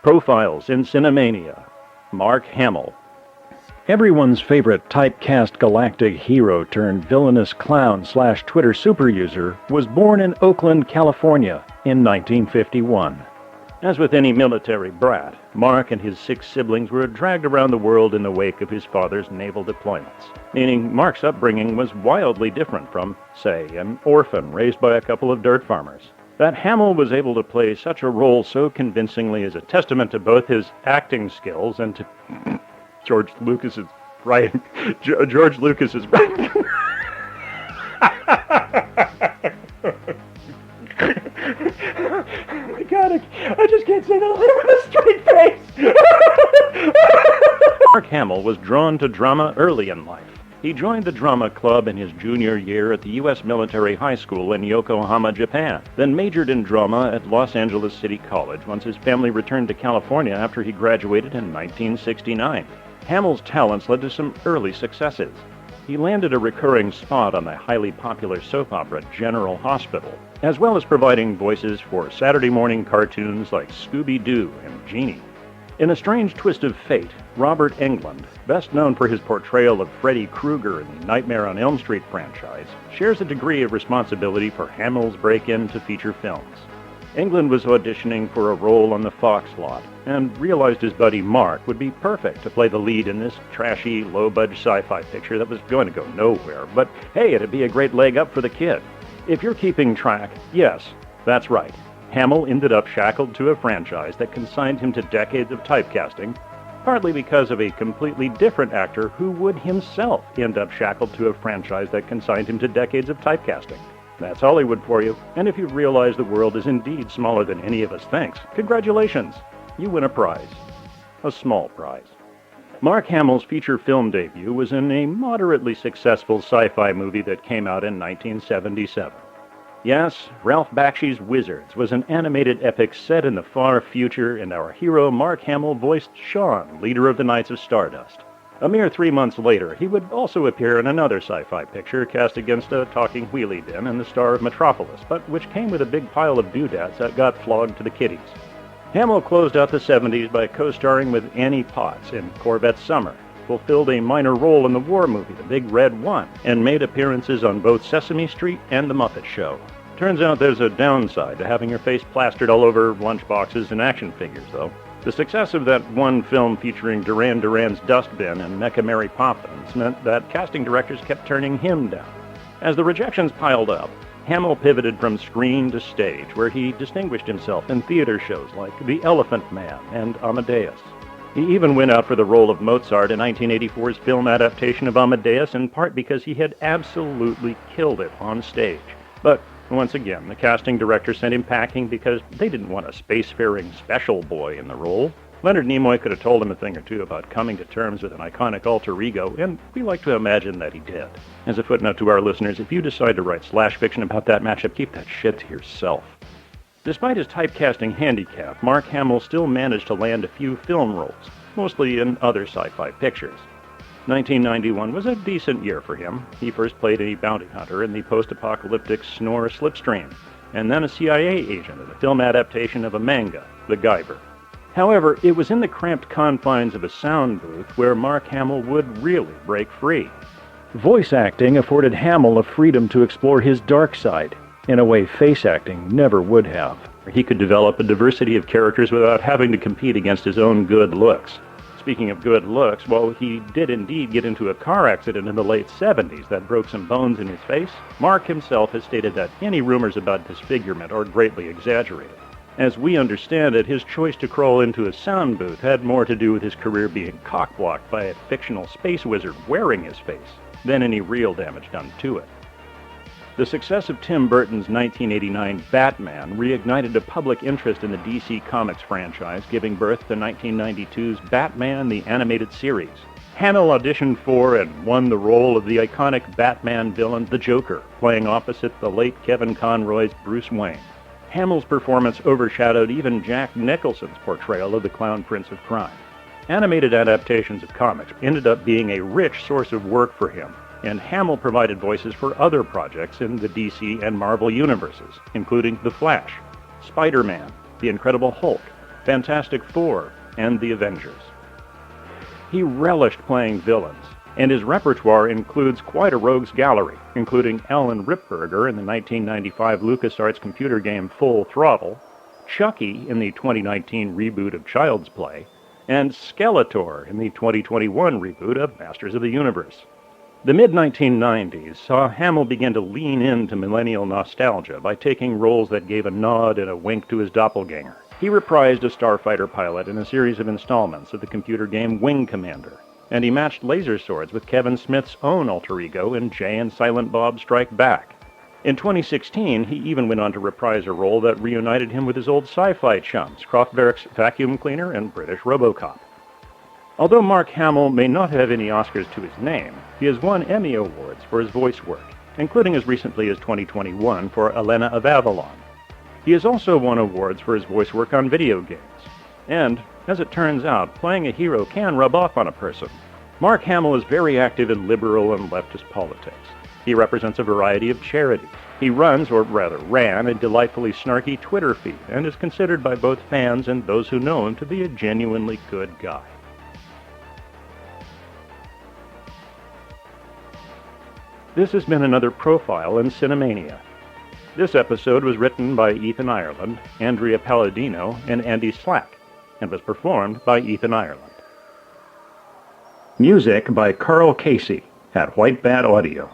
Profiles in Cinemania. Mark Hamill. Everyone's favorite typecast galactic hero turned villainous clown/Twitter superuser was born in Oakland, California in 1951. As with any military brat, Mark and his 6 siblings were dragged around the world in the wake of his father's naval deployments, meaning Mark's upbringing was wildly different from, say, an orphan raised by a couple of dirt farmers. That Hamill was able to play such a role so convincingly is a testament to both his acting skills and to George Lucas's writing. George Lucas's writing. Oh my God, I just can't say that with a straight face. Mark Hamill was drawn to drama early in life. He joined the drama club in his junior year at the U.S. Military High School in Yokohama, Japan, then majored in drama at Los Angeles City College once his family returned to California after he graduated in 1969. Hamill's talents led to some early successes. He landed a recurring spot on the highly popular soap opera General Hospital, as well as providing voices for Saturday morning cartoons like Scooby-Doo and Genie. In a strange twist of fate, Robert Englund, best known for his portrayal of Freddy Krueger in the Nightmare on Elm Street franchise, shares a degree of responsibility for Hamill's break-in to feature films. Englund was auditioning for a role on the Fox lot and realized his buddy Mark would be perfect to play the lead in this trashy, low-budget sci-fi picture that was going to go nowhere, but hey, it'd be a great leg up for the kid. If you're keeping track, yes, that's right. Hamill ended up shackled to a franchise that consigned him to decades of typecasting, partly because of a completely different actor who would himself end up shackled to a franchise that consigned him to decades of typecasting. That's Hollywood for you, and if you realize the world is indeed smaller than any of us thinks, congratulations! You win a prize. A small prize. Mark Hamill's feature film debut was in a moderately successful sci-fi movie that came out in 1977. Yes, Ralph Bakshi's Wizards was an animated epic set in the far future, and our hero Mark Hamill voiced Sean, leader of the Knights of Stardust. A mere 3 months later, he would also appear in another sci-fi picture cast against a talking wheelie bin and the star of Metropolis, but which came with a big pile of doodads that got flogged to the kiddies. Hamill closed out the 70s by co-starring with Annie Potts in Corvette Summer, fulfilled a minor role in the war movie The Big Red One, and made appearances on both Sesame Street and The Muppet Show. Turns out there's a downside to having your face plastered all over lunchboxes and action figures, though. The success of that one film featuring Duran Duran's Dustbin and Mecha Mary Poppins meant that casting directors kept turning him down. As the rejections piled up, Hamill pivoted from screen to stage, where he distinguished himself in theater shows like The Elephant Man and Amadeus. He even went out for the role of Mozart in 1984's film adaptation of Amadeus, in part because he had absolutely killed it on stage. But once again, the casting director sent him packing because they didn't want a spacefaring special boy in the role. Leonard Nimoy could have told him a thing or two about coming to terms with an iconic alter ego, and we like to imagine that he did. As a footnote to our listeners, if you decide to write slash fiction about that matchup, keep that shit to yourself. Despite his typecasting handicap, Mark Hamill still managed to land a few film roles, mostly in other sci-fi pictures. 1991 was a decent year for him. He first played a bounty hunter in the post-apocalyptic Snore Slipstream, and then a CIA agent in the film adaptation of a manga, The Guyver. However, it was in the cramped confines of a sound booth where Mark Hamill would really break free. Voice acting afforded Hamill a freedom to explore his dark side, in a way face acting never would have. He could develop a diversity of characters without having to compete against his own good looks. Speaking of good looks, well, he did indeed get into a car accident in the late 70s that broke some bones in his face. Mark himself has stated that any rumors about disfigurement are greatly exaggerated. As we understand it, his choice to crawl into a sound booth had more to do with his career being cock-blocked by a fictional space wizard wearing his face than any real damage done to it. The success of Tim Burton's 1989 Batman reignited a public interest in the DC Comics franchise, giving birth to 1992's Batman the Animated Series. Hamill auditioned for and won the role of the iconic Batman villain, the Joker, playing opposite the late Kevin Conroy's Bruce Wayne. Hamill's performance overshadowed even Jack Nicholson's portrayal of the Clown Prince of Crime. Animated adaptations of comics ended up being a rich source of work for him, and Hamill provided voices for other projects in the DC and Marvel universes, including The Flash, Spider-Man, The Incredible Hulk, Fantastic Four, and The Avengers. He relished playing villains, and his repertoire includes quite a rogues gallery, including Alan Ripburger in the 1995 LucasArts computer game Full Throttle, Chucky in the 2019 reboot of Child's Play, and Skeletor in the 2021 reboot of Masters of the Universe. The mid-1990s saw Hamill begin to lean into millennial nostalgia by taking roles that gave a nod and a wink to his doppelganger. He reprised a starfighter pilot in a series of installments of the computer game Wing Commander, and he matched laser swords with Kevin Smith's own alter ego in Jay and Silent Bob Strike Back. In 2016, he even went on to reprise a role that reunited him with his old sci-fi chums, Kraftwerk's vacuum cleaner and British RoboCop. Although Mark Hamill may not have any Oscars to his name, he has won Emmy Awards for his voice work, including as recently as 2021 for Elena of Avalon. He has also won awards for his voice work on video games. And, as it turns out, playing a hero can rub off on a person. Mark Hamill is very active in liberal and leftist politics. He represents a variety of charities. He runs, or rather ran, a delightfully snarky Twitter feed and is considered by both fans and those who know him to be a genuinely good guy. This has been another profile in Cinemania. This episode was written by Ethan Ireland, Andrea Palladino, and Andy Slack, and was performed by Ethan Ireland. Music by Carl Casey at White Bat Audio.